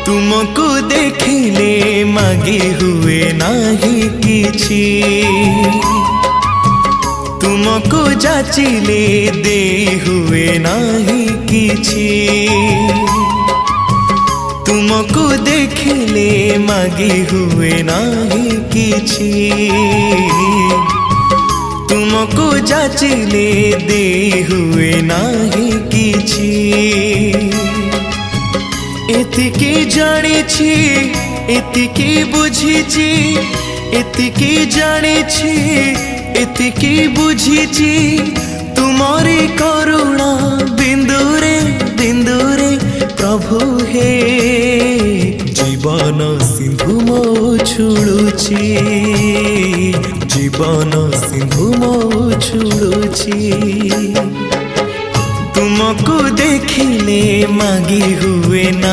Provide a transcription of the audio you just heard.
तुमको देखिले मागे हुए नाही किछि, तुमको जाचिले दे हुए नाही किछि, तुमको देखिले मागे हुए नाही किछि, तुमको जाचिले दे हुए नाही किछि। एतिकी जानिछि एतिकी बुझिछि, एतिकी जानिछि एतिकी बुझिछि, तुमरी करुणा बिंदुरे बिंदुरे प्रभु हे जीवन सिंधु मो छुड़ुछि, जीवन सिंधु मो छुड़ुछि। तुमको देखिले मागी हुए ना